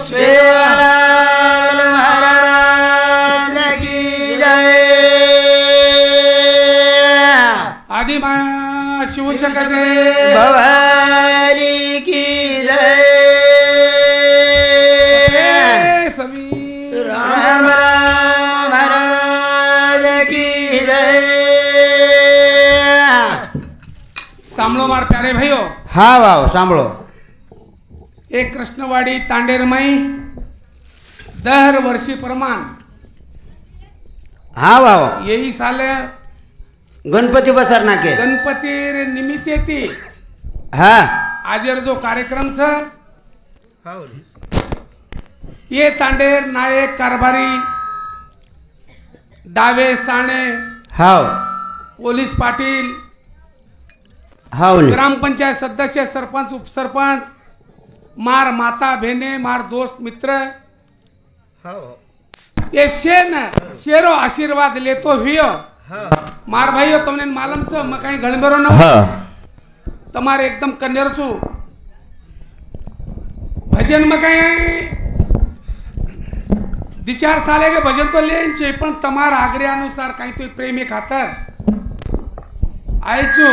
सेवालाल महाराज की जय। आदि माया शिवशंकर भवानी की जय। सभी राम राम महाराज की जय। सांभळो मार प्यारे भाइयों। हाँ वाओ सांभळो। एक कृष्णवाडी तांडेरमई दर वर्षी प्रमाण हाँ वाओ यही साल गणपती बसर नाके गणपती निमित्ते हाँ आजर जो कार्यक्रम छ ये तांडेर नायक कारभारी डावे साणे हाव पोलीस पाटील हाव ग्रामपंचायत सदस्य सरपंच उपसरपंच मार माता बहने मार दोस्त मित्र ये शेरो आशीर्वाद लेतो हुयो मार भाइयों तुमने मालूम छ मैं कहीं गणबेरो न तुम्हारे एकदम कन्यार छु भजन में कहीं 2-4 साले के भजन तो लेन छे पण तमार आग्रह अनुसार कहीं तो प्रेमी खातर आयचू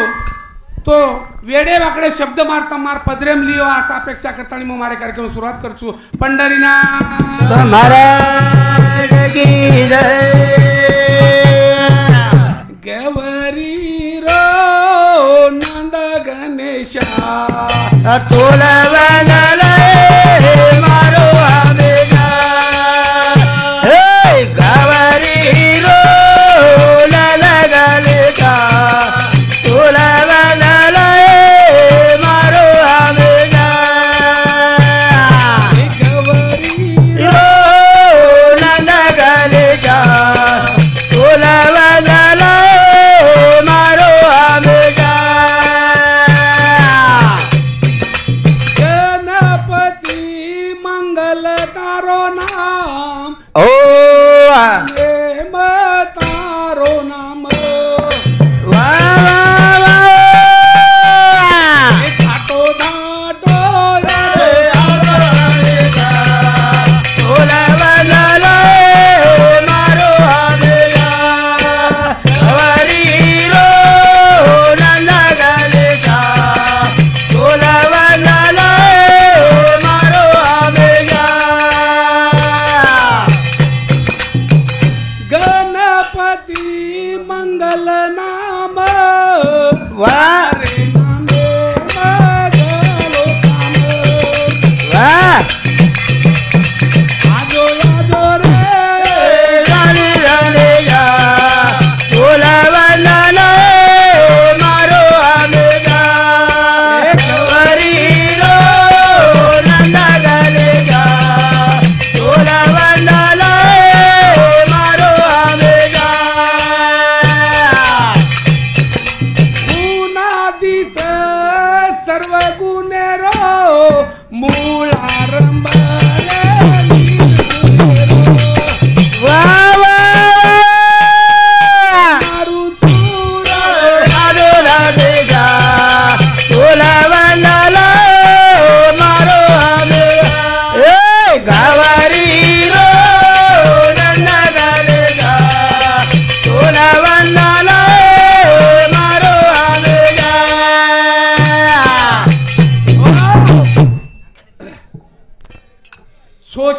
तो वेडे वाकडे शब्द मारता मार पदरेम लियो असा अपेक्षा करता आणि मग मारे कार्यक्रम सुरुवात करचू पंढरीनाथ महाराज की जय। गवरी रो नंद गणेशा तोला वनले मारो आमेगा हे गवरी रो नंद गणेशा तोला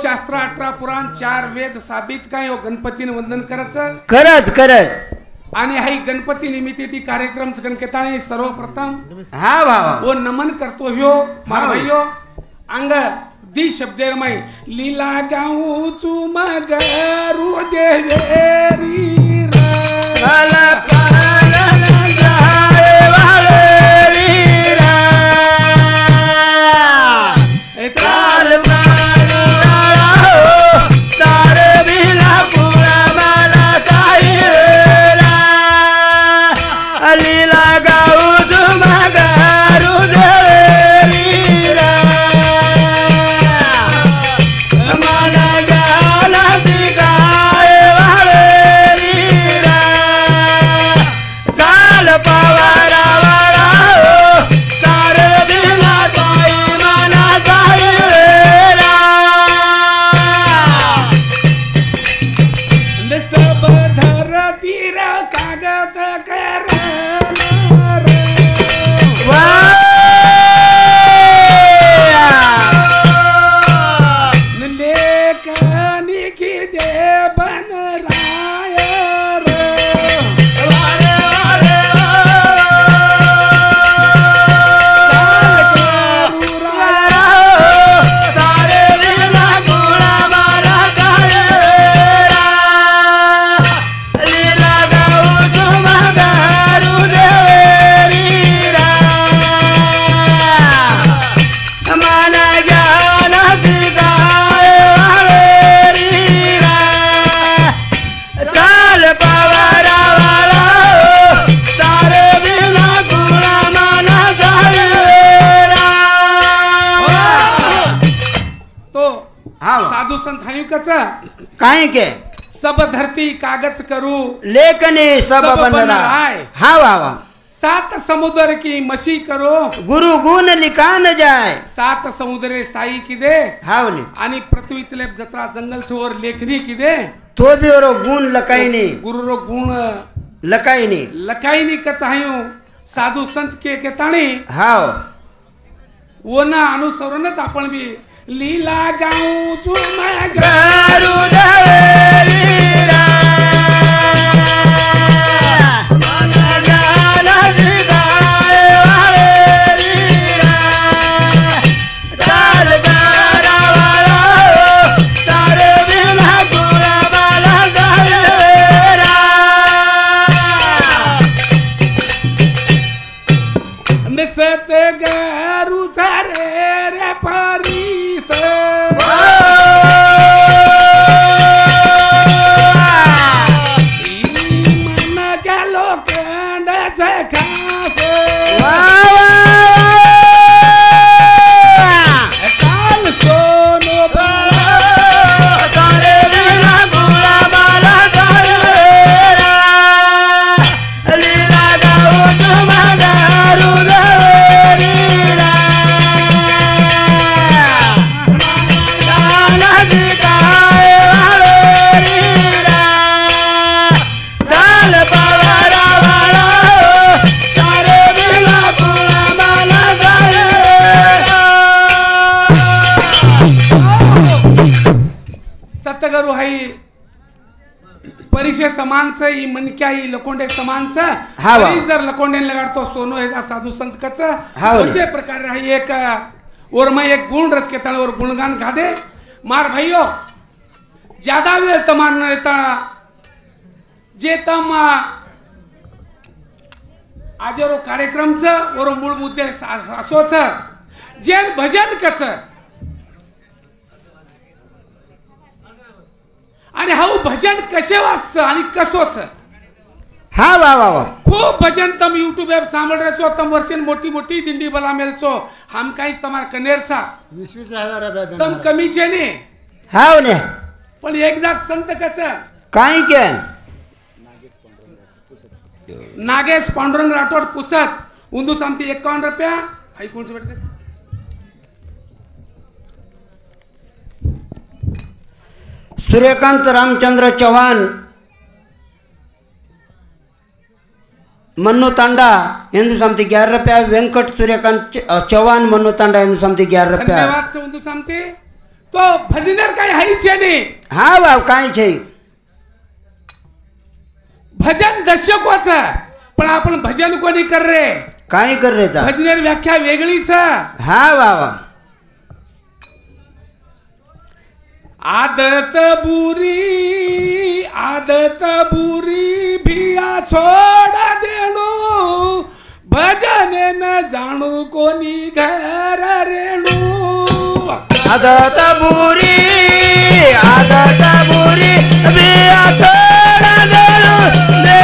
शास्त्र 18 पुराण 4 वेद साबित काय हो गणपतीने वंदन करायचं करत आणि हाई गणपती निमित्त ती कार्यक्रम गणकेताने सर्वप्रथम हा भावा वो नमन करतो ह्यो मार भाइयो अंग दी शब्देरमय लीला गाऊ चुमगरू देवेरी रा तो हाँ। साधु संत हयू कच काहे के सब धरती कागज करू लेखनी सब सब बन बन रहा आए। हाँ बाबा 7 समुद्र की मशी करो गुरु गुण लिखा न जाए 7 समुद्रे साई की दे हाँ बोले आणि पृथ्वीतले जत्रा जंगल से और लेखनी की दे तो भी और गुण लकाई नहीं गुरु रो गुण लकाई नहीं लकाई नहीं कचाहू साधू संत के ताणी हाँ वो ना अनुसरूनच आपण बी लीला गाऊ जुमा गारू देवीरा मन ज्ञान दिगाए वालेरीरा चाल गारा वाला तारे बिना गुरा वाला गाएरा निसत गारू झारे रे परीस मन गेलो कंडाचे खास काल सोनो तारे बिना गुरा वाला गाएरा लीला गाऊ तुम गारू देवीरा ज्ञान दिगाए वालेरीरा चाल पवारा वाला तारे बिना गुरा वाला गाएरा सतगुरु हाई परिचय समानच ही मनक्या ही लकोंडे समानच हा वा. तरी जर लकोंडे लगाडतो सोनो हे साधू संत कच हा वा. अशे प्रकार राही एक और मैं एक गुण रच के तळ और गुणगान गादे मार भाइयों ज्यादा वेळ तमार न रहता जे तम आज रो कार्यक्रम च और मूळ मुद्दे असो छ जे भजन कच आणि हाऊ भजन कसे वाचच आणि कसोच हाँ बाबा खूप भजन तम यूट्यूब एप सांभळ છો તમ વર્ષન મોટી મોટી દિંડી બલા મેલ છો હમ કાઈ તમાર કનેર છા 20,000 रुपया તમ કમી છે ને हाँ ने પણ એક જાક સંત કચ काहे के नागेश पांडुरंग राठोड पुसत उंदू सामती 51 रुपया हाई कोण से भेटते सूर्यकांत रामचंद्र चौहान मन्नू तांडा ಎಂದು समती 11 रुपया वेंकट सूर्यकांत चौहान मन्नू तांडा ಎಂದು समती 11 रुपया धन्यवाद से उंदू सामती तो भजनर काही हाई છે ને हाँ बाब काहे છે भजन दर्शकोच पण आपण भजन कोणी कर रे काहे कर रे था भजनेर व्याख्या वेगळीच हाँ बाबा आदत बुरी भिया छोड़ा देणू भजन न जाणू कोणी घर रेणू आदत बुरी बिया थोड़ा देलू दे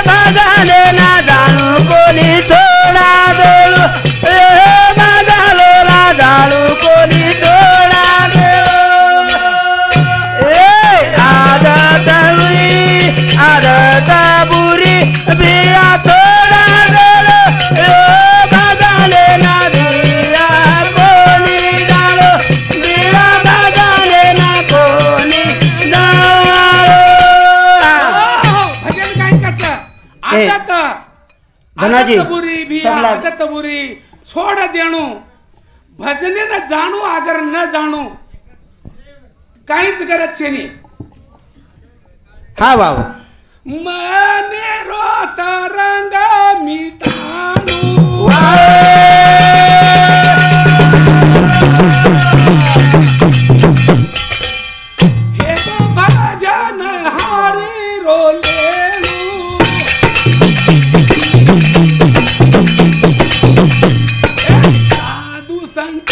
भगले ना जानू कोनी थोड़ा देलू ए भगलो ना जानू कोनी थोड़ा देलू ए आदत बुरी बिया थोड़ा देलू ए भगले ना दिया कोनी डालो दिया भगले ना कोनी डालो भजन काय कच आदत धनाजी, बुरी भिया तबला. आदत बुरी छोड़ देणू भजने न जाणू अगर न जाणू काहीच गरज छे नाही हाँ बाबा मने रोत रंग मिटाणू हे तो भजन हारी रोलेणू साधू संत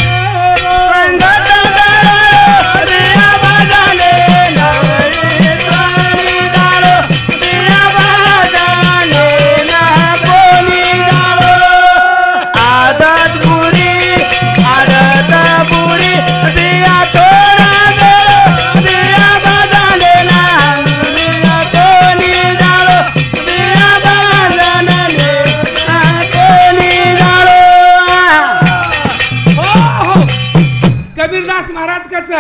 कबीरदास महाराज कच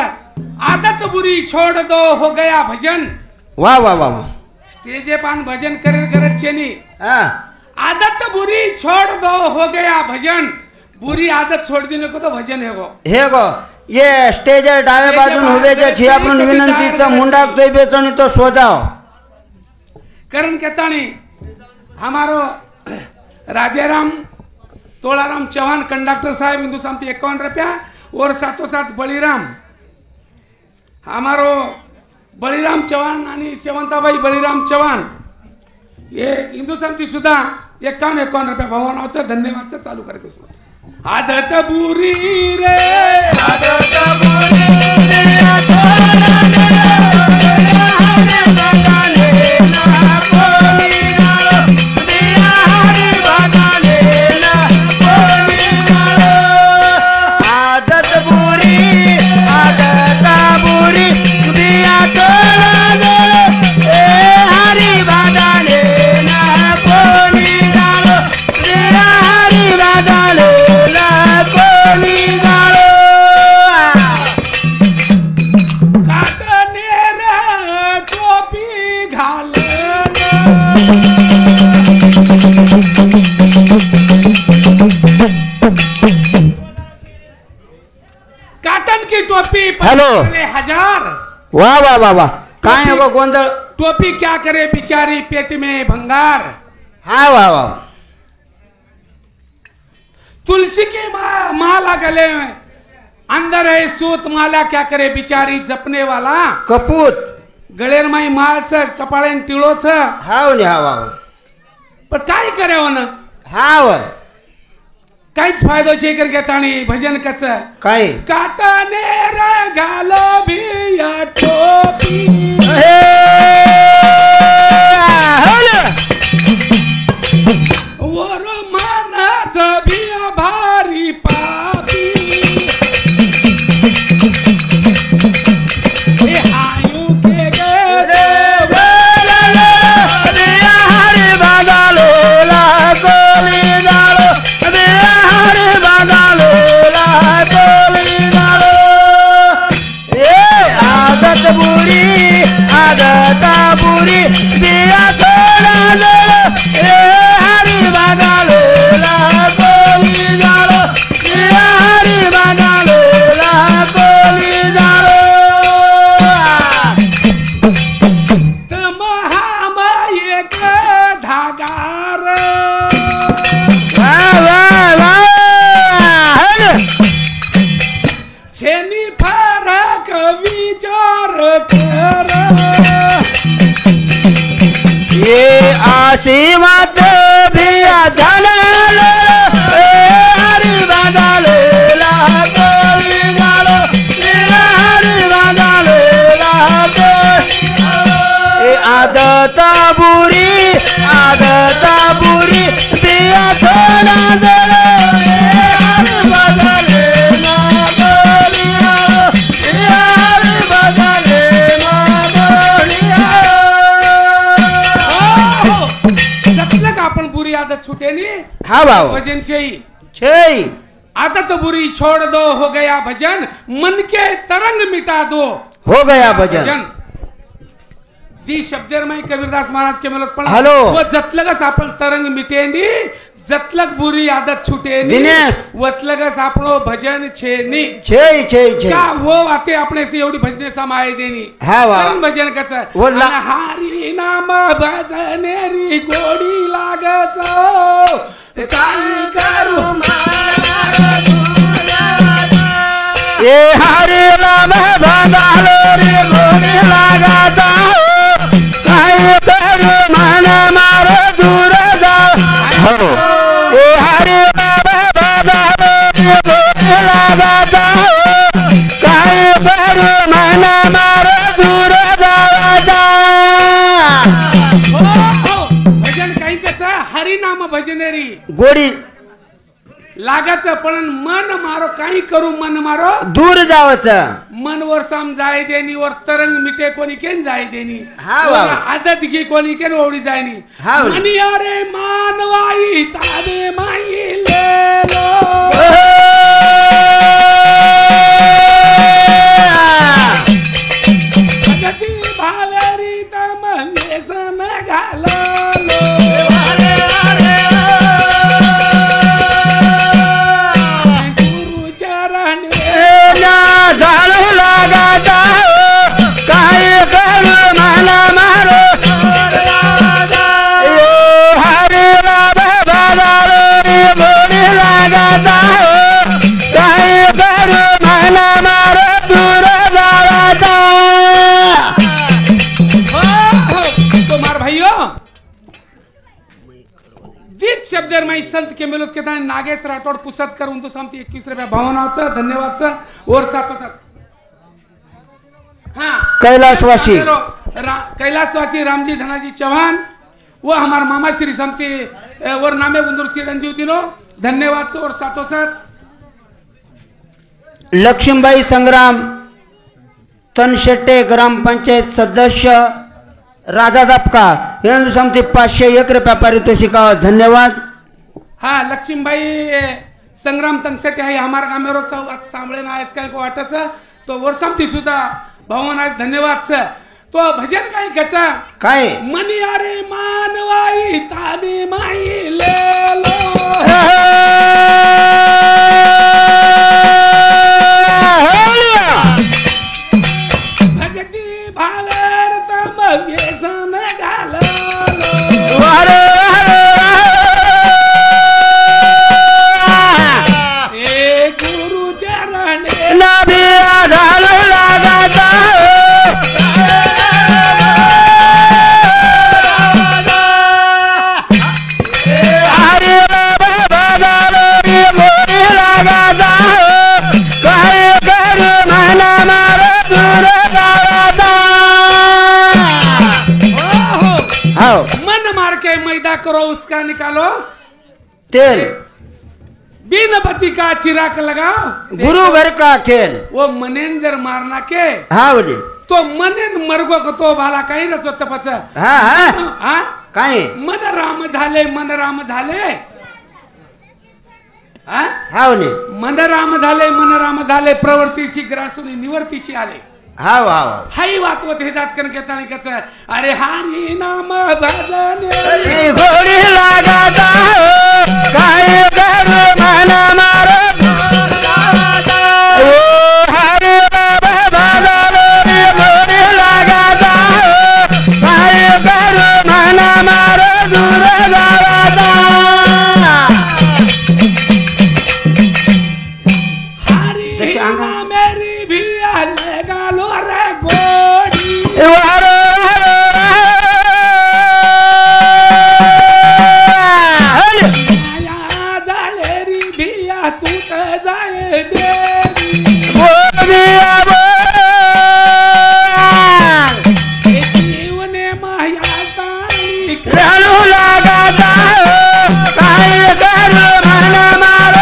आदत बुरी छोड़ दो हो गया भजन। वाह वाह वाह वाह स्टेजे पान भजन करे गरज छेनी। हाँ आदत बुरी छोड़ दो हो गया भजन। बुरी आदत छोड़ देने को तो भजन है वो। हे गो ये स्टेजर डावे बाजून उभे जे छी आपण विनंतीचा मुंडाक जय बेचणी तो सोजाव। करण केताणी हमारो राजेराम तोलाराम चौहान कंडक्टर साहब हिंदू सामती 51 रुपया और साथों साथ बलिराम हमारो बलिराम चौहान आणि शेवंताबाई बलिराम चौहान ये हिंदू सामती सुद्धा 51 रुपया भगवानाचं धन्यवादचं चालू करायचं सुद्धा। आदत बुरी रे आदत बुरी काटन की टोपी हेलो 1000। वाह वाह वाह वाह काय है वो गोंधळ। टोपी क्या करे बिचारी पेट में भंगार। हाँ वाह वाह तुलसी की माला गले में अंदर है सूत माला क्या करे बिचारी जपने वाला। कपूत गळेर माई माळच कपाळेन टिळोच हाव ने हा वाह पण काय करे हो ना हाव काहीच फायदो छे कर घेताणी भजन कच काय काटाने रे घालो भिया टोपी वर मानाचा भिया भारी पापी हे आयु के गे हरे बागालो ला कोली गालो हरे बागालो ला कोली गालो ए आदत बुरी बिया थोड़ा लो ए हरे बागालो ला कोली गालो हरे बागालो ला कोली गालो धागार छेनी फरक विचार कर ये आशीर्वाद भी धन हरि बागालो ला कोली गालो हरि बागालो ला ये आदत बुरी बिया थोड़ा दलो हरि बागालो ला कोली गालो हरि बागालो ला कोली जपलं का आपण बुरी आदत छुटेली। हाँ भाव भजन छेई छे आदत बुरी छोड़ दो हो गया भजन मन के तरंग मिटा दो हो गया भजन दी शब्देर में कबीरदास महाराज के मिलत पण हॅलो. वो जतलगस आपण तरंग मिटेनी जतलग बुरी आदत छुटेनी दिनेश. वतलगस आपणो भजन छेनी छे क्या वो आते अपने से एवढी भजने समाये देनी हाँ वा. तरंग भजन कच वो ला- हारी नाम भजनेरी गोडी लागच काय करू ये हरे नाम भगालो रे गोरी लगाता काय करू मन मारो दूर जाओ ये हरे नाम भगालो रे गोरी लगाता काय करू मन मारो दूर जाओ भजन काही कच हरी नाम भजनेरी गोडी लागाच पण मन मारो काही करू मन मारो दूर जावच मन वर साम जाय देनी वर तरंग मिटे कोणी केन जाय देनी हा वर बाबा. आदत घे कोणी केन ओढी जायनी हा बाबा. मनी अरे मानवाई ताबे माई ले लो इंजीनियर माई संत के मेलोस के ताने नागेश राठौड़ पुसत कर उन तो समती 21 रुपया भावनाचं धन्यवादचं और साथ हाँ कैलाशवासी कैलाशवासी रामजी धनाजी चौहान वो हमारे मामा श्री समती और नामे बुंदूरची रंजीव तीनो धन्यवादचं और साथों साथ लक्ष्मीबाई संग्राम तनशेट्टे ग्रामपंचायत सदस्य राजा दपका यांनी समती 501 रुपया पारितोषिकावर धन्यवाद. हाँ लक्ष्मीबाई संग्राम तनशेट्टे आहे हमारा गाव में रोज सांभळे ना आज काय को वाटच तो वर समती सुद्धा भवन आज धन्यवाद स तो भजन काय कचा काय मनियारे मानवाई ताबे माई ले लो भगती भावर तम व्यसन घालो ए गुरु चरण नबी आधार लगाता मन मार के मैदा करो उसका निकालो तेल बिन बत्ती का चिराग लगाओ गुरु घर का खेल वो मनेंद्र मारना के हाँ बोले तो मनेन मरगो को तो बाला काही रचो तपच हाँ हाँ हाँ काय मन राम झाले हाँ बोले मन राम झाले प्रवृत्तीशी ग्रासून निवर्तीशी आले हाँ हाँ हाई वातवत हे जाच कन केताणी कच अरे हरी नाम भजन घोड़ी लगाता काय कर मन मार हरे बाबा बाबा घोड़ी लगाता काय कर मन मार दूर लगाता हरी नाम मेरी भी लगा लो रे गोड़ी माया जालेरी भिया तू जाए जीवने माया काली लगाता काय कर मन मार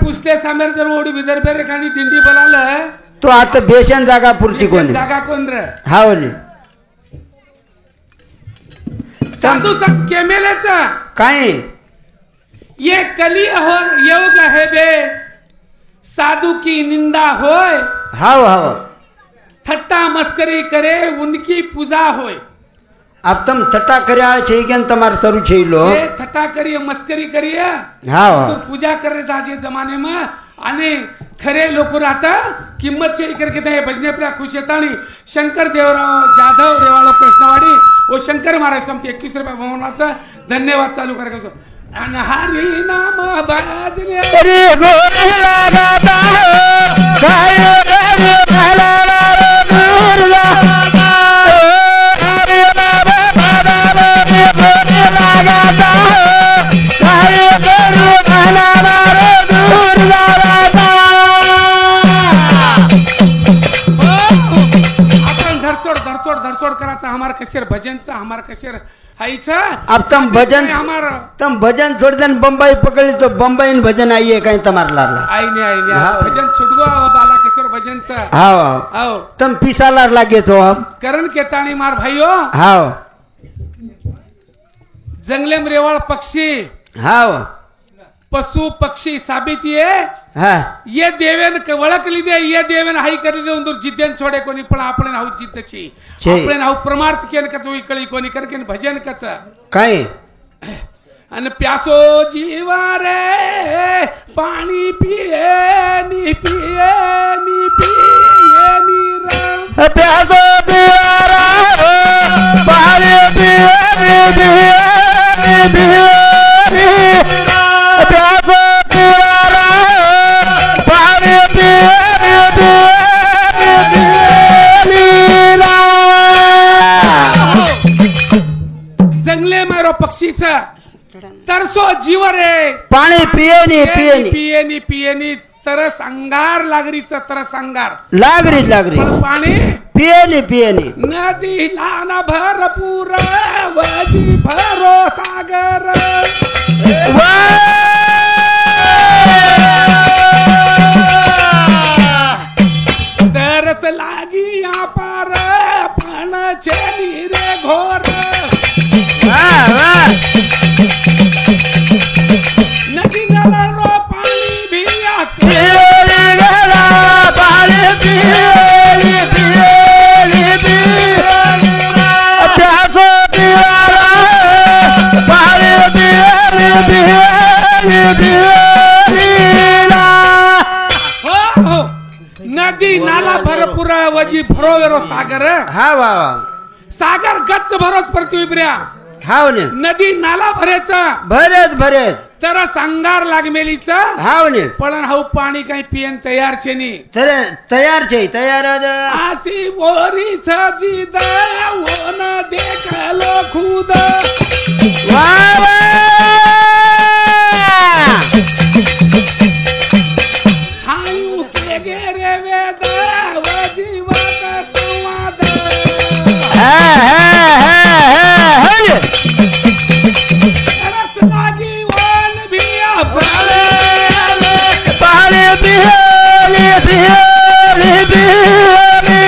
पुसले सामेर जर ओढी विदर्भ एखादी दिंडी बोलावलं तो आता बेशन जागा पुरती कोणी जागा कोण रे हा बोले साधू संत केमेलेचा काय ये कली हो योग है बे साधू की निंदा होय हाव हाव थट्टा मस्करी करे उनकी पूजा होय अब तुम थट्टा करे छे के तुम्हार सरू छे लो ये थट्टा करिए मस्करी करिए हाव तो पूजा करे आज जमाने में आणि खरे लोक राहता किंमत चे करके ते भजने पर खुश येतानी शंकर देवराव जाधव रेवाळो कृष्णवाडी वो शंकर महाराज समती 21 रुपया भवनाचा धन्यवाद चालू करायचो आणि हरी नाम भजने अरे गोरे लगाता काय कर भला दूर लगाता हरे बाबा बाबा गोरे लगाता काय कर भला दूर लगाता आपण धरसोड करायचा हमार कशेर भजनचा हमार कशेर हाईचा अब हमार तुम भजन छोड़ देन बम्बई पकड़ी तो बम्बई में भजन आइए कहीं तुम्हार लाला आईने हाँ। भजन छुटगो बाला कशेर भजनचा हाव आओ तुम पिसाला लागे तो अब करण केताणी मार भाईयो हाव जंगले में रेवाळ पक्षी हाव पशु पक्षी साबित ये हा ये देवेन वळख लिदे ये देवेन हाई करी दे उंदूर जिद्देन छोडे कोणी पण आपण हाऊ जिद्दची छे. आपण हाऊ प्रमार्थ केन कच इकळी कोणी करकेन भजन कच काय अन प्यासो जीवा रे पाणी पिए नी राम प्यासो दीवारा पानी पिए पियली प्यासो दीवारा पाणी पियली जंगले मारो पक्षीचा तरसो जीव रे पाणी पियनी पियनी पियेनी पियेनी तरस अंगार लागरीच तरस अंगार लागरीच लागरी पण पाणी पियनी पियनी नदी लाना भरपूर वजी भरो सागर तरस लागी पार पण छेली रे घोर नदी नाला रो पाणी भिया पियली गेला पाणी पियली पियली पियली प्यासो दीवारा पाणी पियली पियली पियली हो नदी नाला भरपूर वजी भरो वेरो सागर हा वा सागर गच्च भरोच पडतोय ब्र्या हाव ने नदी नाला भरेचा भरेच भरेच तर संगार लागमेलीचा हाव ने पण हाऊ पाणी काही पियन तयार छे नी तर तयार छे तयार आसी वरीच जिद ओन देखलो खुद वा वा हायू के गेरे वेद वजीवत संवाद तरस लागी वन भिया पाणी पियली पियली पियली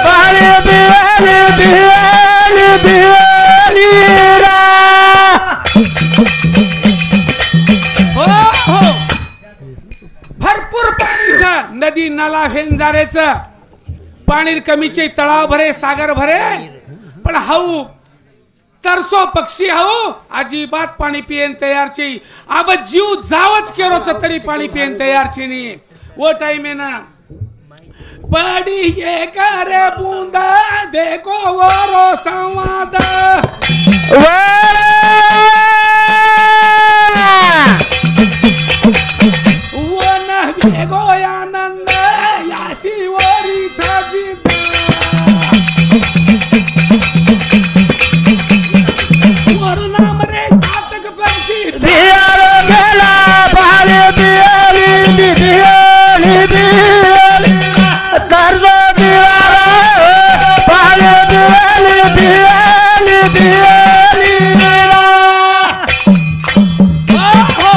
पाणी पियली पियली पियली हो भरपूर पाणीचं नदी नाला भेंजारेच पाणी कमीचे तळाव भरे सागर भरे पण हाऊ तरसो पक्षी हाऊ अजिबात पाणी पियन तयार छे अब जीव जावच केरोच तरी पाणी पियन तयार छे नी वो टाइम है ना पड़ी ये करे बूंदा देखो वो रो संवाद वो न वेगो आनंद यासी वरी छजिद वरु नाम रे जातक पैसी पियली गेला पाणी पियली पियली पियली तरसो दीवारा पाणी पियली पियली पियली हो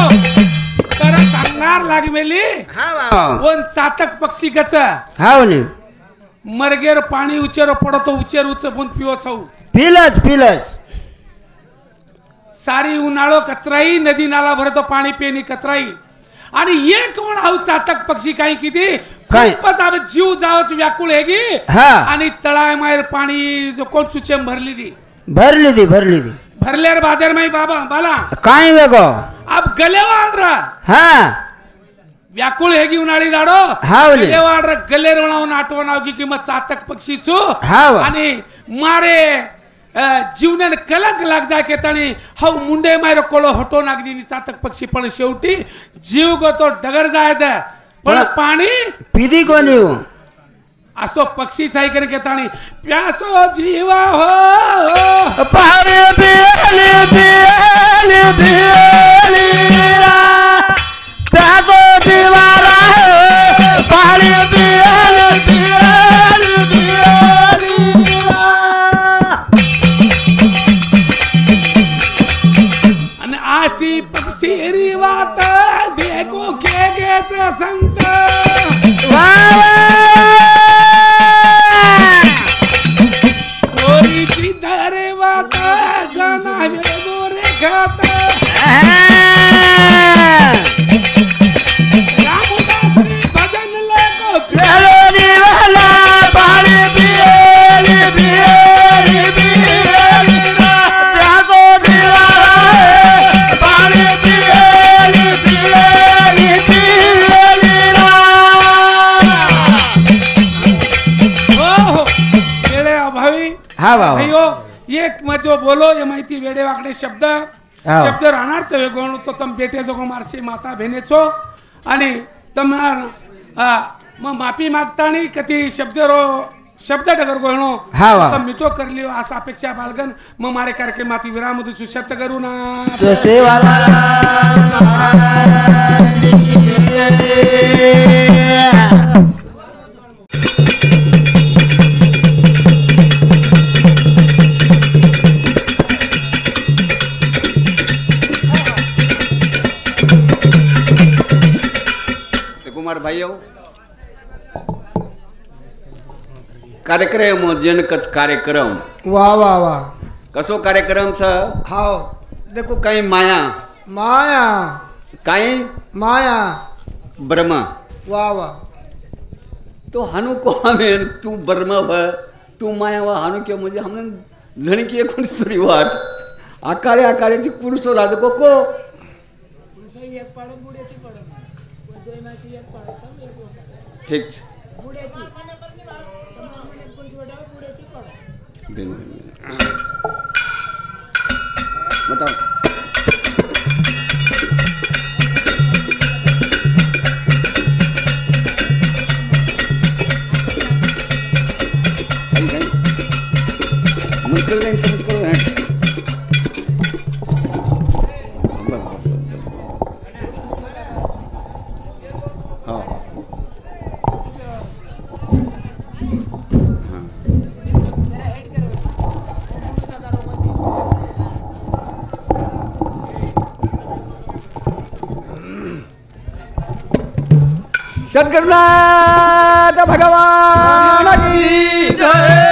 तर सांगार लागमेली कोण चातक पक्षी गच हाव ने मरगेर पाणी उचेर पडतो उचेर उच बुंद पिवस हाऊ पिलच पिलच सारी उन्हाळो कतराई नदी नाला भरतो पाणी पेनी कतराई आणि एक कोण हाऊ चातक पक्षी काही किती काय? खूपच अब जीव जावच व्याकुळ हेगी हा. आणि तळाय मायर पाणी जो कोण चुचेम भरली दी भरली दी भरल्यार बादर माई बाबा बाला काय वेगो अब गलेवाड रा हा व्याकुळ हेगी उन्हाळी दाडो हावले. गलेवाड रा गलेर वणावून आठवण की किंमत चातक पक्षी छु हाव. आणि मारे जीवनान कलंक लाग जाय केतानी हाऊ मुंडे मायर कोळो हटो नागदी चातक पक्षी पण शेवटी जीव गतो डगर जाय पण पाणी पिदी कोणी असो पक्षी सायकन केतानी प्यासो जीवा हो पाणी पियली पियली पियली प्यासो दीवारा पाणी पियली पियली पियली आणि आसी पक्षी रिवात देखो के गेच संत कोरीची दरे वात जना वेगो रेखात रामदासरी भजन लेको पियली वाला पाणी पियली पियली पियली प्यासो दीवारा पाणी पियली पियली पियली हो वेळे अभावी हा बाबा अयो एक मजो बोलो ये माहिती वेडे वाकडे शब्द हाव. शब्द राहणार तर गोण तो तम बेटे जो मारशी माता भेनेचो आणि मग माफी मागतानी कधी शब्द डगर गोळणो हाव. तर मी तो करली असा अपेक्षा बाळगन मग मारे कार्यक्रमाती विराम दु शब्द करू ना जसे वाला कुमार भाईओ कार्यक्रम जनकच कार्यक्रम वाह वाह वाह कसो कार्यक्रम छ हाव देखो काही माया माया काही माया ब्रह्म वाह वाह तो हानु को हमें तू ब्रह्म व तू माया व हानु क्यों मुझे हमने झणकी कोण स्त्री वाट आकारे ती पुरुषो राज को ठीक છે बताओ सद्गुरुनाथ भगवान की जय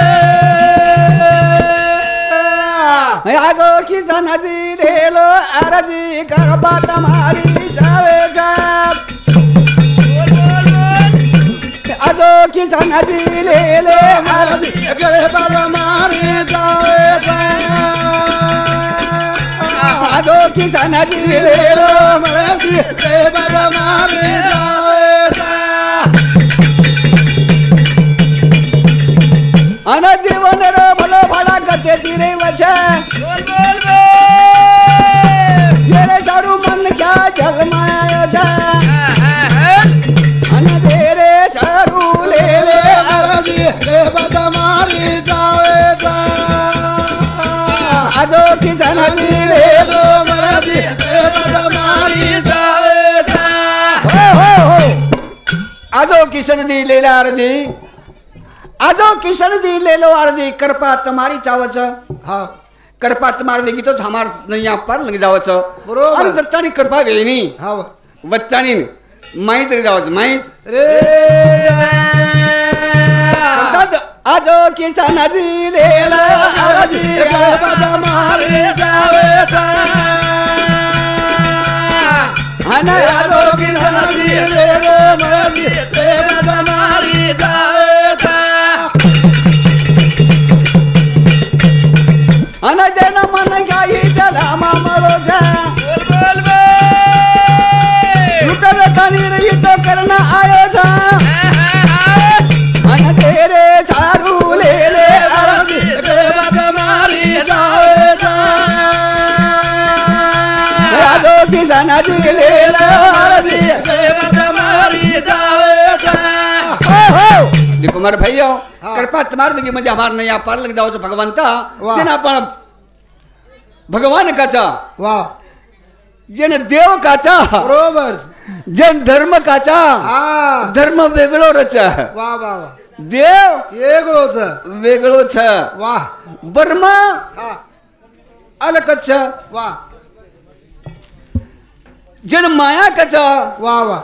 आजो की सनदी ढेलो अरजी करबा तुम्हारी जावे आजो की सनदी ढेलो अरजी करबा तुम्हारी जावे आजो की सनदी ढेलो अरजी करबा तुम्हारी अन जीवन रो भलो भला करते तीरे वछे तेरे दारू मन क्या जगमाया जा अन तेरे सारू ले ले अरजी ले बदमारी जावे जा आजो किसन ले लो मरजी ले बदमारी जावे जा हो आजो किसन दी लेला अरजी आजो किशन दी ले लो अर्जी कृपा तुम्हारी चावच हाँ कृपा तुम्हारी वेगी तो हमार नैया पर लग जावच बरोबर. आणि दत्तानी कृपा वेणी हाँ वत्तानी माहित रे जावच माहित रे आजो किशन दी ले लो अर्जी कृपा तुम्हारी जावे ता अने आजो किशन दी ले लो अर्जी कृपा तुम्हारी जावे अना देना मन गाई जला मामलो जा बोल लुटल तानी रही तो करना आयो जा अना तेरे चारू ले ले अर्जी रे बदमारी जावे जा यादो की सना जी ले ले अर्जी रे बदमारी जावे जा हो कुमार भैया कृपा तुम्हार बगी म्हणजे हमार नैया पार लग जाओ भगवंता जेन आपण भगवान काचा वाह जेन देव काचा बरोबर जेन धर्म काचा हाँ धर्म वेगळो रच वाह वाह वाह देव एकलोच वेगळो छ वाह ब्रह्म हाँ अलग छ वाह जेन माया काचा वाह वाह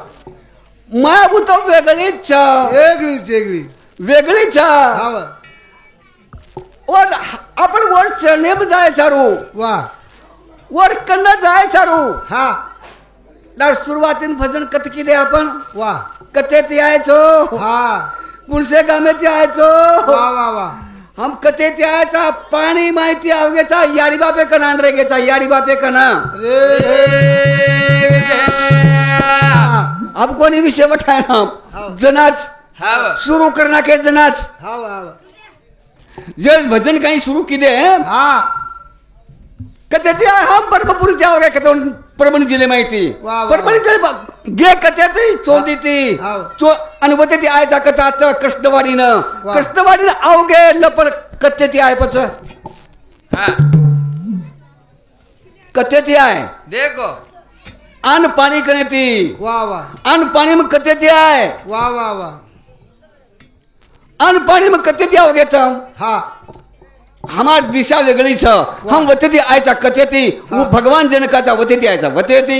माया भूत वेगळीच छ वेगळी वेगळी छ हाँ और आपण वर चढणे जाय सारू वाह वर कन्न जाय सारू हाँ ना सुरुवातीन भजन कतकी दे आपण वाह कतेत यायचो हाँ कुणसे गामेत यायचो वाह वाह वाह हम कतेत यायचा पाणी माहिती आवगेचा याडी बापे कना रेगेचा याडी बापे कना रे अब कोणी विषय वठाय ना जनाच शुरू करना के जनाच हाँ वाह जस भजन काही सुरू किदे हा कथे ते हम परमपुरी जाओगे कथे परभणी जिल्हे माहिती वा, वा, परभणी जिल्हे गे कथे ती चोंदी ती हा. आणि वते ती आयचा कथा आता कृष्णवाडीनं वा. कृष्णवाडीनं आवगे लपर कथे ती आहे पच कथे ती आहे देखो अन्न पाणी करे ती वा वा अन्न पाणी मग कथे ती आहे वा वा वा अन्न पाणी मग कथे ती आवगे तम हा हमार दिशा वेगळी छ हम वते ती आयचा कथे ती वो भगवान जनकाचा वते ती आयचा वते ती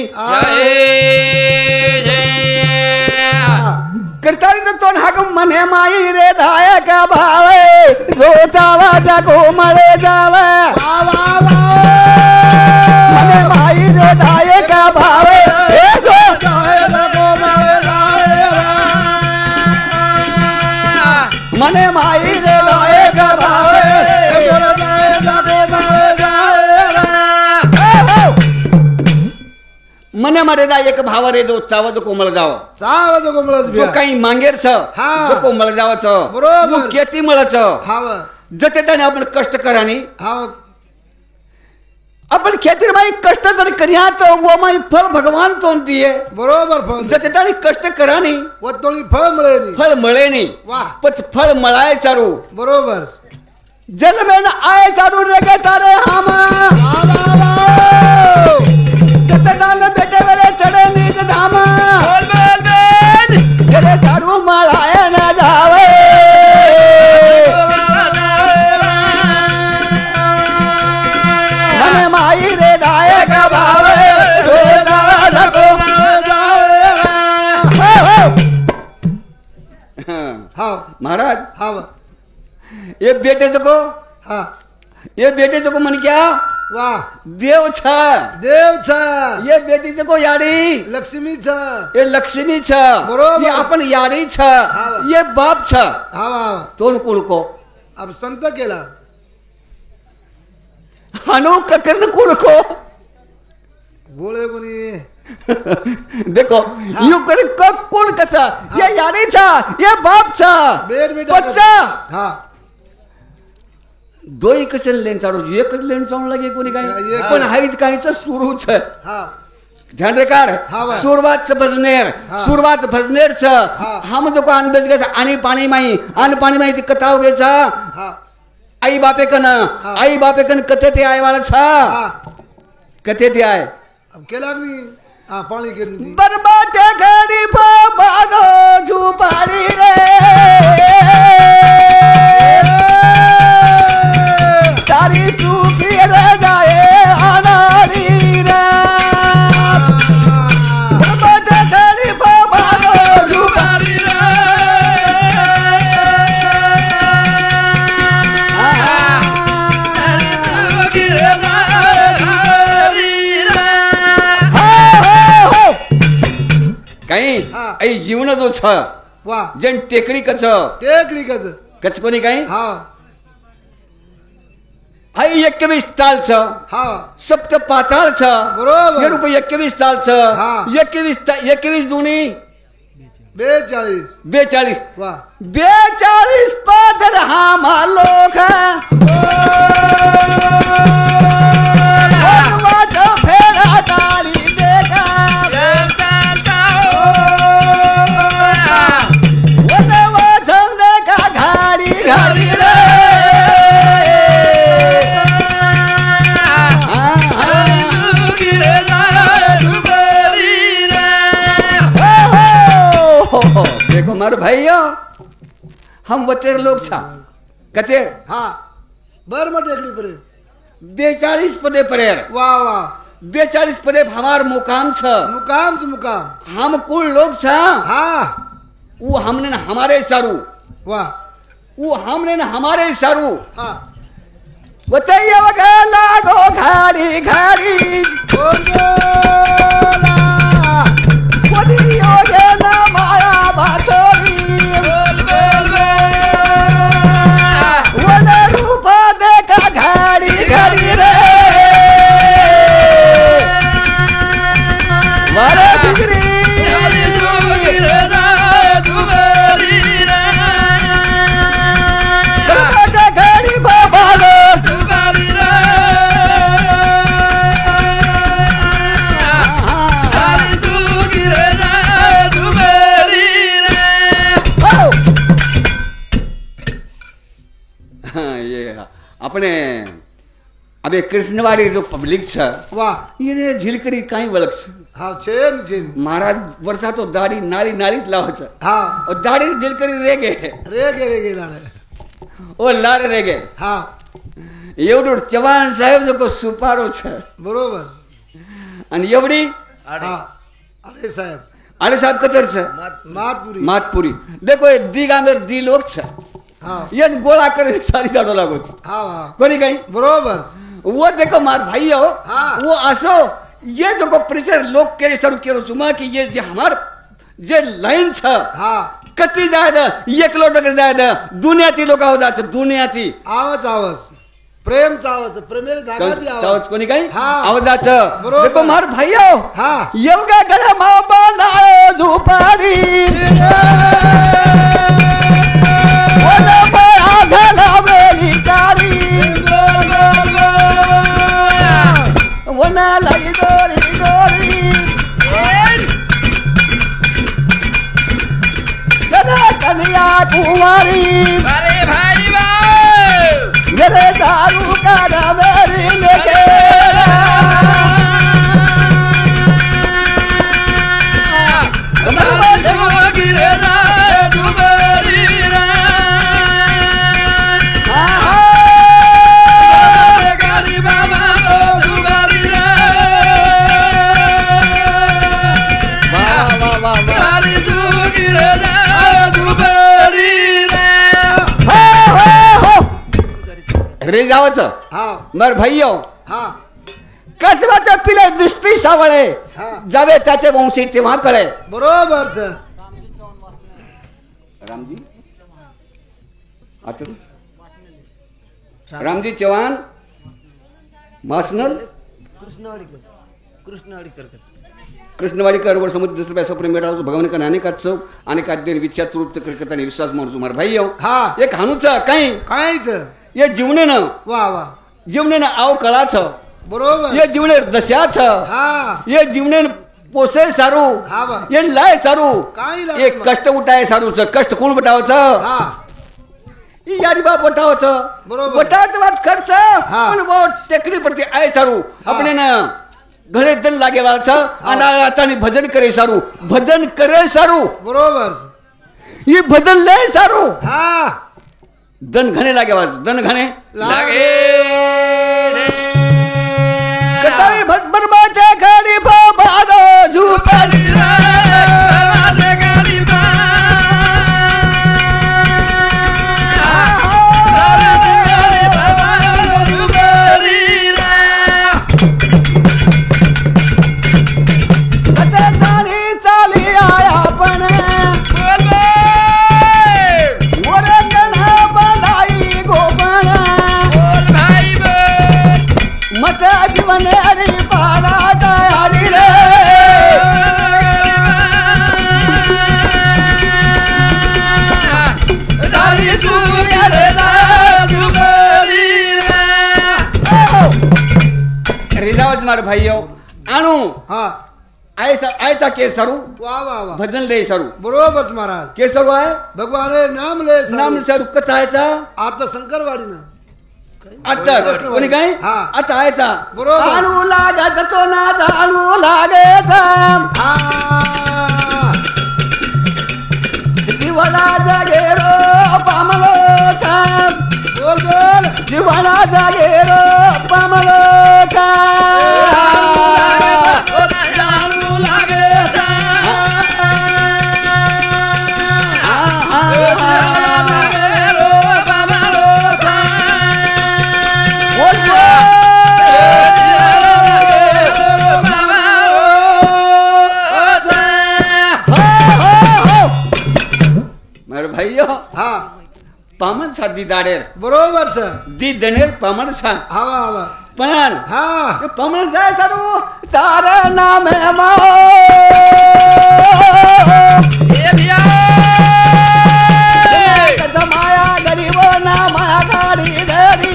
करतारी तर तोन हाक मने माई रे धाय का भावे गोतावा जागो मळे जावे वा वा वा मने माई रे धाय का भावे हे गो मने माई रे धाय का भावे मने मारे दा एक भाव रे दो चावत कोमळ जाव चावत कोंबडच जो बिया काही मांगेर छ हा. जो कोमळ जावच बरोबर. जो केती मळच हाव जते त्याने आपण कष्ट करानी हाव आपण खेती माई कष्ट जर करिया तो वो माई फळ भगवान तो दिए बरोबर फळ जते त्याने कष्ट करानी वतोळी फळ मिळेल फळ मळे नाही वाह. पण फळ मळाय चारू बरोबर जलमेन आय चारू रे तारे हामा वा वा वा जते दान बेटे वेळे चढे नीत धामा जरे चारू मळाय न जावे मने माई रे डाय का भावे रोजा लगो हाव महाराज हाव ये बेटे को हा ये बेटे को मन क्या वा देव छ देव छ ये बेटी को याडी लक्ष्मी छ ये लक्ष्मी छ बरोबर. ये आपण याडी छ हा. ये बाप छ हाव हाव तोन कुळको अब संत केला हनु ककरन कुळको बोळे कोणी देखो यू करे कुळ कचा ये याडी छ ये बाप छ बेट बेटा पच्चा हा दोई कसे लेन चालू एकच लेन चालू लागे कोणी काय एक. पण हाईच काहीच सुरू छ हा ध्यान रेकार हा बा. सुरुवात भजनेर हा. सुरुवात भजनेर छ हा. हम जो को अनबेज गए आणि पाणी माई अन पाणी माई ती कथा होगे छ हा आई बापे कन हा. आई बापे कन कथे ते आय वाला छ हा कथे ते आय अब केला नहीं हाँ पानी गिरनी थी बरबाटे घड़ी पो भागो झुपारी रे तारी सूखी रे जाए अनारी रे बरबाटे घड़ी पो भागो झुपारी काही हा. आई जीवन जो छ वाह जन टेकडी कच टेकडी कच कच कोणी काही हाँ आई 21 ताल छ हाँ सप्त पाताळ छ बरोबर. हे रुपये 21 ताल छ हा. 21 दुनी 42 42 वाह 42 पादर हामा लोक फेरा ताली देखा देखा घाडी घाडी रे देखो मार भाइयों हम वतेर लोग छा कतेर हाँ बर में टेकडी पर 42 पदे परेर वाह वाह 42 पदे हमार मुकाम छ मुकाम से मुकाम हम कुल लोग छा हाँ वो हमने न हमारे सारू वाह वो हमने न हमारे सारू हाँ वतैया वगा लागो घाड़ी घाड़ी बोला कोनी योगे न माया भासोरी वन रूप देखा घाड़ी घाड़ी रे मारे बिगड़ी घाड़ी આપણે હવે કૃષ્ણવાડી જો પબ્લિક છે વાહ એને ઝીલકરી કાંઈ વળખ છે હા છે ને છે ને. મહારાજ વર્ષા તો દાઢી નાળી નાળી જ લાવે છે હા દાઢી ઝીલકરી રેગે રેગે લારે ઓ લારે રેગે હા એવડું ચવાણ સાહેબ જો કોઈ સુપારો છે બરોબર અને એવડી હા અરે સાહેબ આલે સાહેબ કતર છે માતપુરી માતપુરી દેખો એ દી ગામેર દી લોક છે હા ये गोला कर सारी गाड़ो लागो हाँ हाँ कोनी कहीं बरोबर वो देखो मार भाई हो हाँ। वो आसो ये जो को परिचय लोग के सर के सुमा कि ये जे हमार जे लाइन छ हाँ कती जाए द 1 किलोमीटर जाए द दुनिया थी लोग आवदा छ दुनिया थी आवच आवच प्रेम चावच प्रेमेर धागा दी तो आवच कोनी कहीं हाँ। आवदा छ बरोबर। देखो मार भाई हो हाँ येवगा घरा मा बांधायो झुपाडी ओला बळा झाला वेली कारी वना लाई गोरी गोरी जरा कन्या कुंवारी अरे भाई बा जरे दारू का मेरी लेके रे जावचं हाँ मर भाईयो हाँ कसबाच्या पिले दिसती सावळे हा. जावे त्याचे वंशी तेव्हा कळे बरोबर छ रामजी आतरू रामजी चव्हाण मासनल कृष्णवाडीकर वर समुद्र पैसा प्रेम मेळावं भगवान का नाणे काढचो आणि काढदेर विचार चुरुक्त करत आणि विश्वास माणूस मार भाई हा एक हानुच काही काय छ ये जीवनेनं वाह वाह जीवनेनं आव कळा छ बरोबर ये जीवने दशा छ हाँ ये जीवने पोसे सारू हा बा ये लाय सारू काय लाय ये कष्ट उठाय सारू छ कष्ट कोण बटावच हाँ ई यारी बाप बटावच बरोबर. बटावच बात खर्च हा. पण वो टेकडी पडते आय सारू हा. अपने ना घरे दन लागे वाला छ आणि आता भजन करे सारू भजन करे सारू बरोबर ये भजन ले सारू हाँ दन घणे लागे वाला दन घणे लागे कसाई बरबाच्या गाडी बाबा झुपाडी चाली आया पण बंधाई गोपण मत जीवन हरी पारा हरी रे रिजावच मार भाईयो आणू हाँ आयता केस सरू वाह वाह वाह भजन ले सरू बरोबर महाराज केस सरू आहे भगवान नाम ले नाम सरू कथा आयचा आता शंकरवाडी ना आता कोणी काय हा. आता आयचा बरोबर. आणू लागत तो ना आणू लागेत हाँ जीवना जागेरो पामलो बोल बोल जीवना जागेरो पामलो भाईयो हाँ पामन छा दी दाडेर बरोबर छ दी दनेर पामन छा हवा हवा पण हाँ पामन जाय सारू तारा नाम मा माया गरीबो ना माया गाडी धरी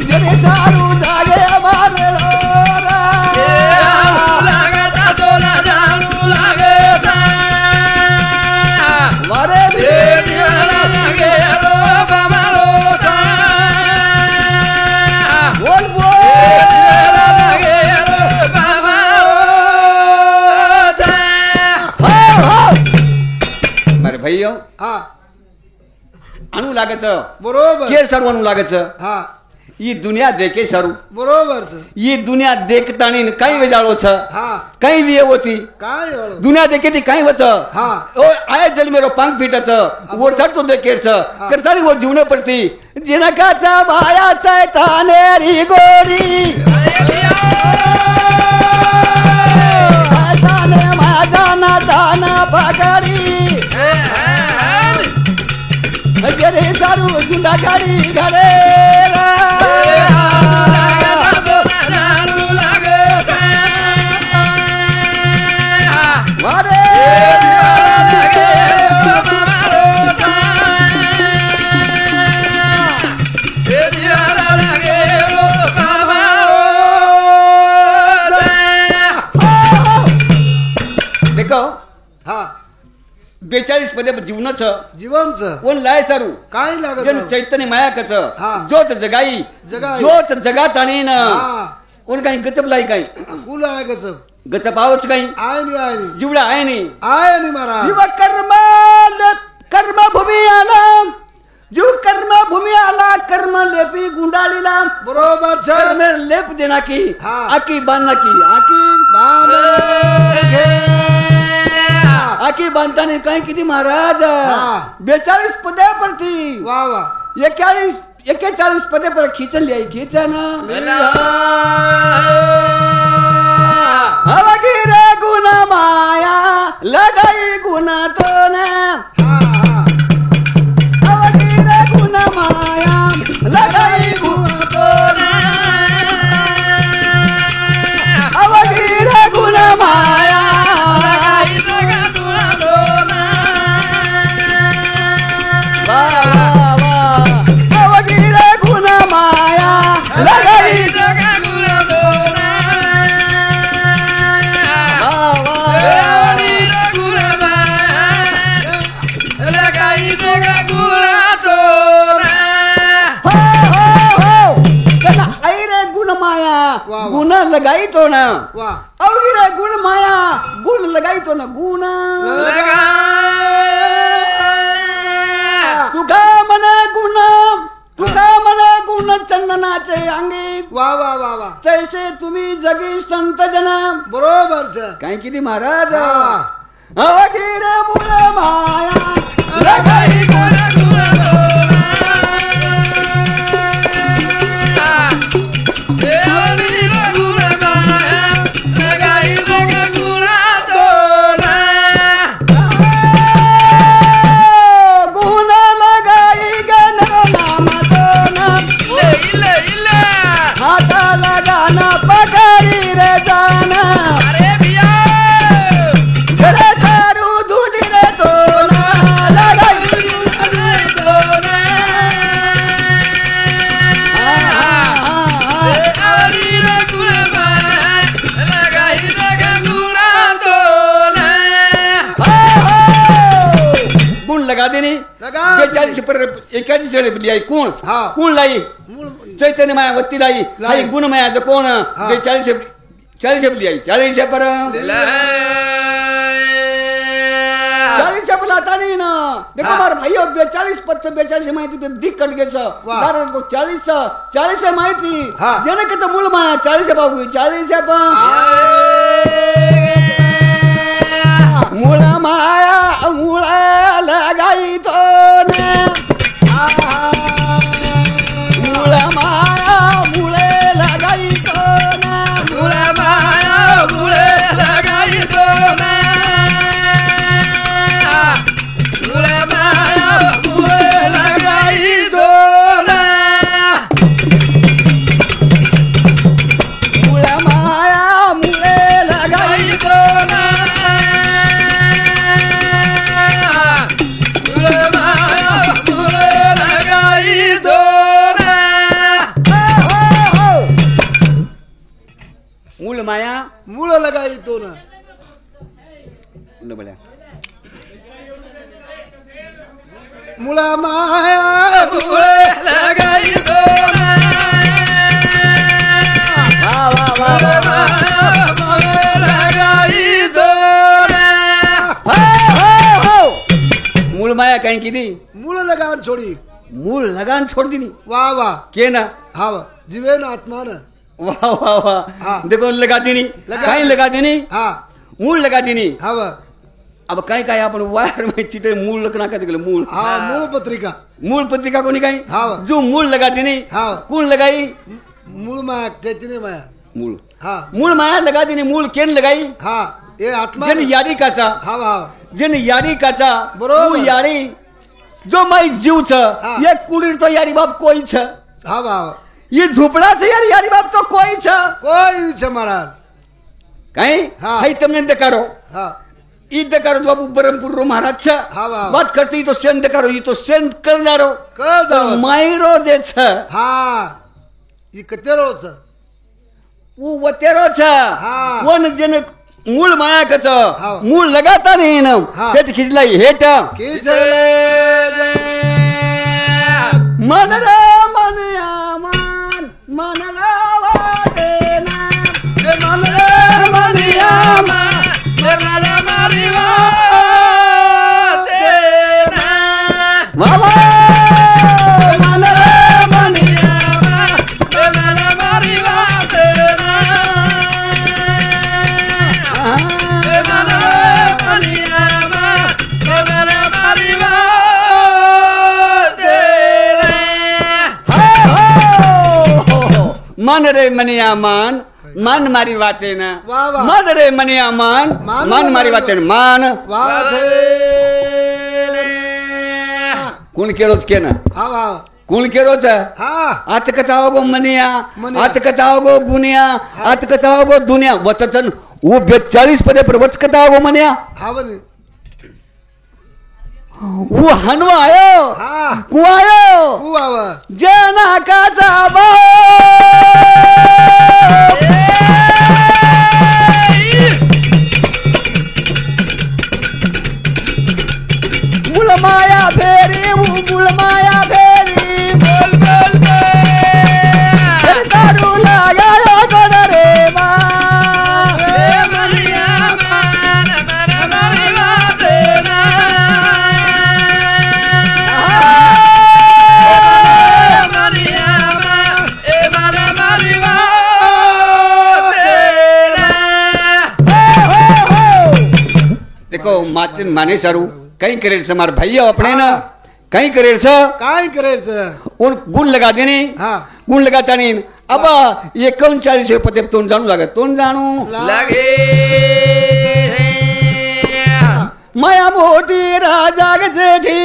जरी सारू जागे मारे वारे भाई हा आणू लागच बरोबर केर सारू आणू लागच हा ई दुनिया देखे सारू बरोबर छ ई दुनिया देखतानी काही वेजाळो छ हा काही वे होती काय एवढं? दुनिया देखे ती काही होत हा. ओ आय जल मेरो पांग फिटच वर चढतो देखेरच करतानी वो जीवने पडती जिनकाचा भायाचा तानेरी गोरी ताने माझा ना ताना पगारी गेरे सारू गुंडा गाडी घरे देखो हा 42 पदे जीवनच जीवनच कोण लाय सारू काय लागत जन नाही. चैतन्य मायाकच हा. जोत जगाई जगाई. जोत जगात आणीन हा कोण काही गचप लाई काही कुल आहे कसं गचप आवच काही आहे नाही आहे नाही जीवडा आहे नाही आहे नाही महाराज जीव कर्मभूमी आला जीव कर्मभूमी आला कर्म लेपी गुंडाळीला बरोबर छ कर्म लेप देना की हा. आकी बांधना की आकी बांधताना काही किती महाराज हा. 42 पदे परती वा वा 41 पदे पर खींचन लिहाई खींचन अवगिरे गुण माया लगाई गुण तो ना अवगिरे गुण माया लगाई गुण तो ना अवगिरे गुण माया वा वा वा अवगिरे गुण माया लगाई वा. गुण लगाई तो ना वा अवगिरे गुण माया गुण लगाई तो ना गुण तुका मने गुण चंदनाचे अंगी वा वा वा वा तैसे तुम्ही जगी संत जन बरोबर छ काय किती महाराज हा. अवगिरे मुळ माया लगाई गुण लगाई गण नाम तो ना हाता लगाना पगारी रे जाना घरे सारू धुडी रे तो ना लगाई गुण लगा देने लगा. 42 पर 41 दिया कोण हा. कोण लाई मूळ चैतन्य माया वत्ती लाई लाई. हाई गुण माया तो कोण 40 दिया 40 पर 40 पर लाता नहीं ना देखो हाँ. मार भाइयों 42 पद से 42 माहिती पे दिक कट गेच वाह. कारण को 40 माहिती हाँ. जने के तो मूल माया 40 बाबू 40 पर मूळ माया मूळ लगाई तो ना मूळ माया मूळ लगाई तो ना मूळ माया मूळ लगाई तो ना मूळ माया मूळ लगाई तो ना बोला मूळ माया मूळ लगाई तो ना वा वा वा मूळ लगाई तो ना मूळ माया कहीं की दी मूल लगान छोड़ी मूल लगान छोड़ दी नहीं वाह वाह के ना हाँ जीवे न आत्मा न वाह वाह वाह हाँ। देखो लगा दी नहीं कहीं लगा दी नहीं हाँ मूल लगा दी नहीं हाँ अब कहीं कहीं अपन वायर में चिटे मूल लगना कर दिखले मूल हाँ मूल पत्रिका मूल पत्रिका को नहीं कहीं हाँ। जो मूल लगा दी नहीं हाँ। कौन लगाई मूल माया चैतन्य माया मूल हाँ मूल माया लगा दी नहीं मूल केन लगाई हाँ ये आत्मा जन यारी काचा हाँ हाँ जन यारी काचा बरोबर. वो यारी जो मैं जीव छ हाँ. ये कुड़ी तो यारी बाप कोई छ हाँ हाँ ये झोपड़ा छ यारी बाप तो कोई छ कोई छे महाराज कहीं हाँ. हाई तुमने देखारो हाँ ई देखारो तो बाबू बरमपुर रो महाराज छ हाँ, हाँ. बात करती तो सेन देखारो ये तो सेन कर जारो कर जाओ मायरो जे छ हाँ ये कतेरो छ वो वतेरो छ हाँ. वन जन मूल माया कच हाँ. मूल लगाता नहीं ना हाँ. हेट खिचलाई हेट की छे मन रे मन आमान मन लावा देना ये मन रे मनिया मा मन रे मरिवा देना बाबा मन रे मनिया मा मन रे मरिवा देना मन रे मनिया मा मन रे मरिवा मन रे मनिया मान मारी वाते ना वाह, वाह. मन रे मनिया मान मान मारी वाते ना मान वाधे कौन के रोज के ना हाँ हाँ कौन के रोज है हाँ आत्मकथाओं को मनिया मनिया. आत्मकथाओं को गुनिया आत्मकथाओं को दुनिया वतन वो 42 पदे पर वचकथाओं को मनिया हाँ बने वो हनवा आयो हाँ कुआयो कुआवा जना का जाबो बुल माया फेरी वो बुल माया फेरी बोल बोल बोल दारू लगायो गण रे मां मरिया मान मन मरिवा देना मरिया मान मन मरिवा देखो मातिन माने सारू कहीं करे से हमारे भैया अपने ना कहीं करे से काई करे से उन गुण लगा देने हाँ गुण लगाता नहीं अब ये कौन 40 पते तुम जानू लगे तुम जानू लगे माया मोटी राजा के जेठी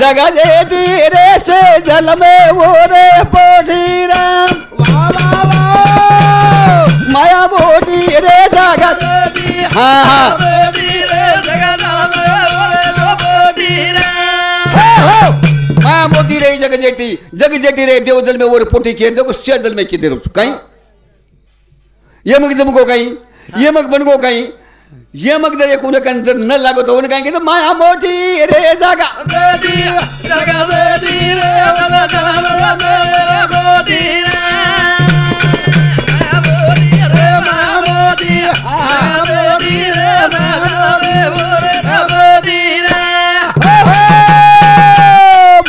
जगह जेठी रे से जल में वो रे पोठी राम वाह वाह वाह माया मोटी रे जगह हाँ हाँ माया मोटी रे जग जेठी रे देव जल में वो रे पोठी के देखो से जल में किधर कहीं ये मग जम को कहीं ये मग बन को कहीं ये मग दे कोने के अंदर न लागो तो उन्हें कहेंगे तो माया मोटी रे जगा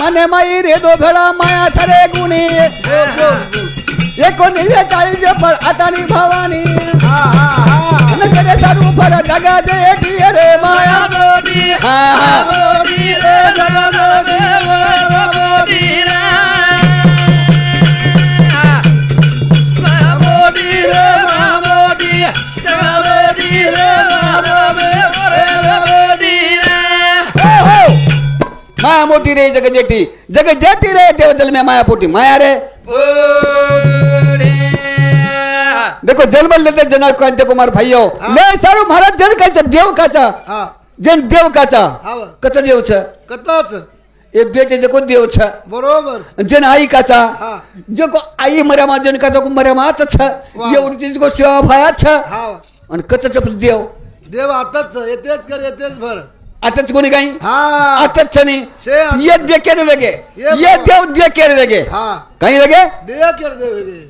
मने माई रे दो भेड़ा माया सरे गुनी ये को नहीं चाल जो पर अतानी भवानी न करे दारू पर जगा दे की रे माया हाँ हाँ माया मोटी रे जग जेठी रे देव जल में माया पोटी माया रे देखो जन्म लेते जना कांते कुमार भाइयों ले सारू महाराज जन का देव काचा हाँ जन देव काचा हाँ कत देव छ कताच ए बेटे जको देव छ बरोबर जन आई काचा हाँ जको आई मर्या मा जन काचा को मर्या मा छ वाह. ये उन चीज को सेवा भाया छ हाँ आणि कत जप देव देव आताच येतेच कर येतेच भर आताच कोणी काही हाँ आताच नाही छे आताच. ये देखे न लगे ये ये बाबा. देव देखे न लगे हाँ काही लगे देव कर देवे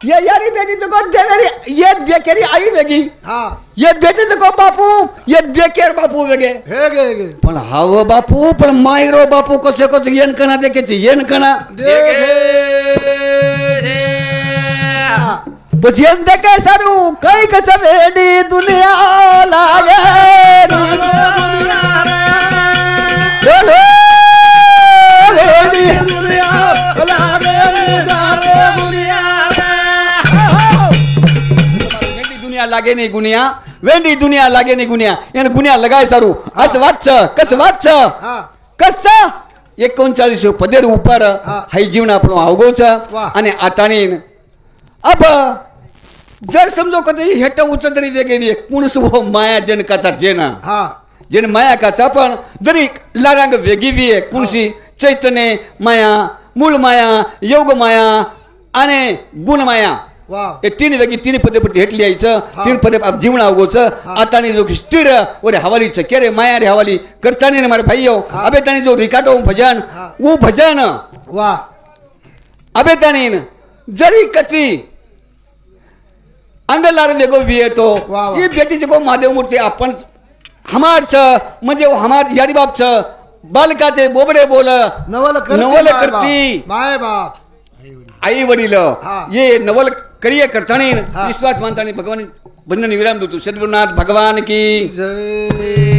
ये यारी बेटी तो को देरी ये देखेरी आई वेगी हा ये बेटी तो को बापू ये देखेर बापू वेगे हेगे हेगे पण हाव बापू पण मायरो बापू कसे कसे येन कना देखे येन कना देखे પછી એમ દેખે સારું કઈ કચ વેડી દુનિયા લાગે બોલો વેડી દુનિયા લાગે નહીં ગુનિયા વેડી દુનિયા લાગે નહીં ગુનિયા એને ગુનિયા લગાય સારું અસ વાત છે કસ વાત છે हा કસ છે 39 પદેર ઉપર હાઈ જીવન આપણો આવગો છે અને આતાની अब जर समजो कधी हेट उचतरी वेगळी कुणस वो माया जन काचा जेना हा जेन माया काचा पण जरी लारांग वेगळी वी कुणसी चैतन्य माया मूळ माया योग माया आणि गुण माया वा हे तीन वेगळी तीन पदे पडते हेटली यायचं तीन पदे जीवन आवगोचं आता जो स्थिर ओरे हवालीचं के रे माया रे हवाली करतानी मारे भाईयो अबे तानी जो रिकाटो भजन वो भजन वा अबे तानी जरी कती अंगलार वेगो भी येतो वा वा. ये बेटी को महादेव मूर्ती आपण हमार छ म्हणजे हमार यारी बाप छ बालकाचे बोबडे बोल नवल नवल करती माय बाप आई वडील हा. ये नवल करिये करतानी विश्वास मानतानी भगवान बंधन विराम देतो सद्गुरुनाथ भगवान की जय